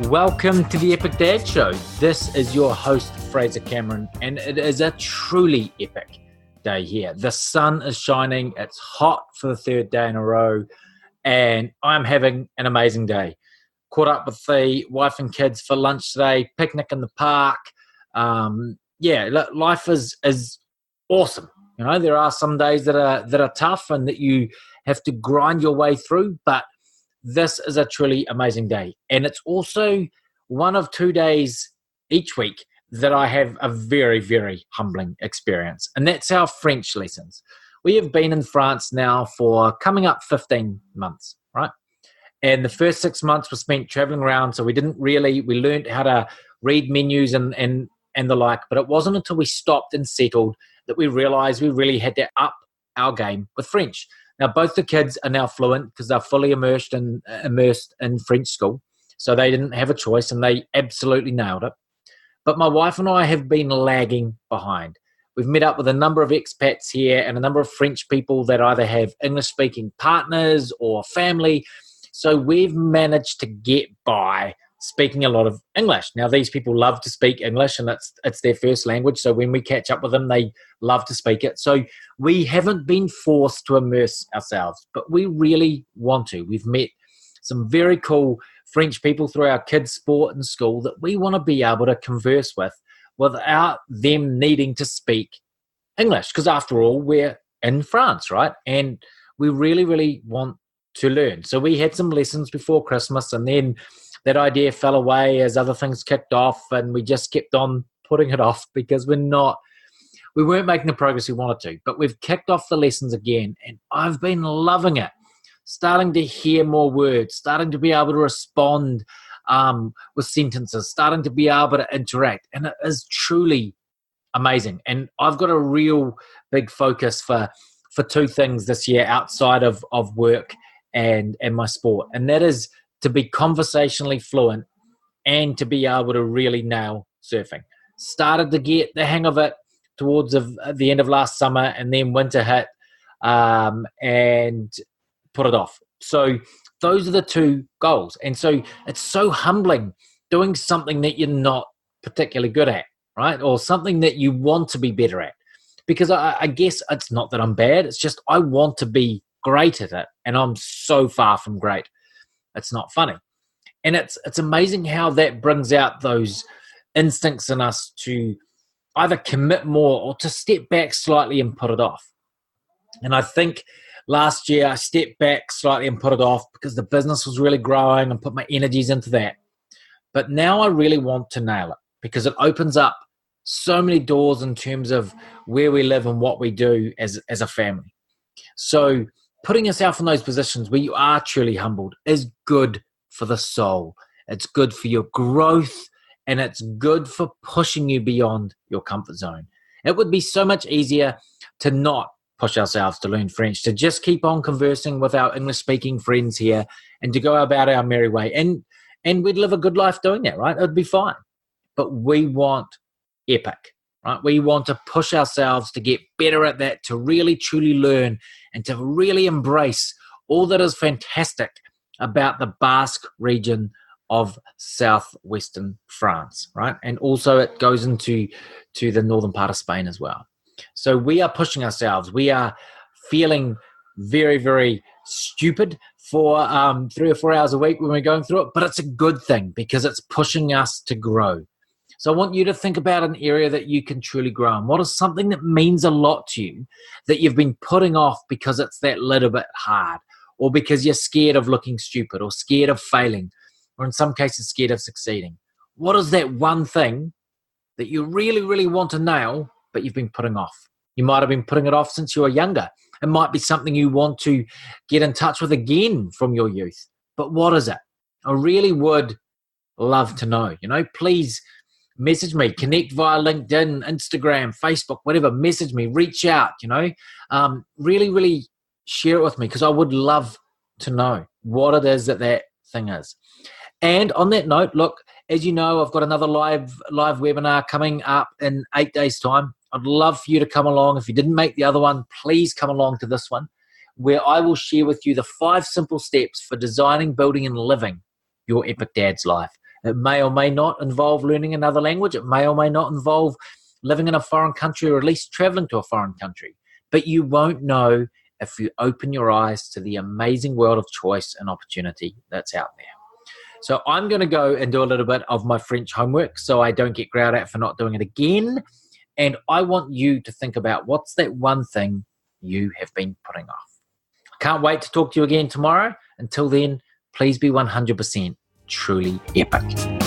Welcome to the Epic Dad Show. This is your host, Fraser Cameron, and it is a truly epic day here. The sun is shining, it's hot for the third day in a row, and I'm having an amazing day. Caught up with the wife and kids for lunch today, picnic in the park. Life is awesome. You know, there are some days that are tough and that you have to grind your way through, but this is a truly amazing day. And it's also one of 2 days each week that I have a very, very humbling experience. And that's our French lessons. We have been in France now for coming up 15 months, right? And the first 6 months were spent traveling around. So we learned how to read menus and the like. But it wasn't until we stopped and settled that we realized we really had to up our game with French. Now, both the kids are now fluent because they're fully immersed in French school. So they didn't have a choice and they absolutely nailed it. But my wife and I have been lagging behind. We've met up with a number of expats here and a number of French people that either have English-speaking partners or family. So we've managed to get by speaking a lot of English. Now, these people love to speak English and it's their first language. So when we catch up with them, they love to speak it. So we haven't been forced to immerse ourselves, but we really want to. We've met some very cool French people through our kids' sport and school that we want to be able to converse with without them needing to speak English. Because after all, we're in France, right? And we really, really want to learn. So we had some lessons before Christmas and then that idea fell away as other things kicked off and we just kept on putting it off because we weren't making the progress we wanted to. But we've kicked off the lessons again and I've been loving it. Starting to hear more words, starting to be able to respond with sentences, starting to be able to interact. And it is truly amazing. And I've got a real big focus for two things this year outside of work and my sport. And that is to be conversationally fluent and to be able to really nail surfing. Started to get the hang of it towards the end of last summer and then winter hit and put it off. So those are the two goals. And so it's so humbling doing something that you're not particularly good at, right? Or something that you want to be better at. Because I guess it's not that I'm bad. It's just I want to be great at it. And I'm so far from great. It's not funny. And it's amazing how that brings out those instincts in us to either commit more or to step back slightly and put it off. And I think last year I stepped back slightly and put it off because the business was really growing and put my energies into that. But now I really want to nail it because it opens up so many doors in terms of where we live and what we do as a family. So putting yourself in those positions where you are truly humbled is good for the soul. It's good for your growth and it's good for pushing you beyond your comfort zone. It would be so much easier to not push ourselves to learn French, to just keep on conversing with our English-speaking friends here and to go about our merry way. And we'd live a good life doing that, right? It'd be fine. But we want epic, right? We want to push ourselves to get better at that, to really, truly learn and to really embrace all that is fantastic about the Basque region of southwestern France, right? And also it goes into the northern part of Spain as well. So we are pushing ourselves. We are feeling very, very stupid for 3 or 4 hours a week when we're going through it, but it's a good thing because it's pushing us to grow. So I want you to think about an area that you can truly grow in. What is something that means a lot to you that you've been putting off because it's that little bit hard or because you're scared of looking stupid or scared of failing or in some cases scared of succeeding? What is that one thing that you really, really want to nail but you've been putting off? You might have been putting it off since you were younger. It might be something you want to get in touch with again from your youth. But what is it? I really would love to know. Please message me, connect via LinkedIn, Instagram, Facebook, whatever. Message me, reach out, really, really share it with me because I would love to know what it is that thing is. And on that note, look, as you know, I've got another live webinar coming up in 8 days' time. I'd love for you to come along. If you didn't make the other one, please come along to this one, where I will share with you the 5 simple steps for designing, building, and living your epic dad's life. It may or may not involve learning another language. It may or may not involve living in a foreign country, or at least traveling to a foreign country. But you won't know if you open your eyes to the amazing world of choice and opportunity that's out there. So I'm going to go and do a little bit of my French homework so I don't get growled at for not doing it again. And I want you to think about what's that one thing you have been putting off. Can't wait to talk to you again tomorrow. Until then, please be 100% truly epic.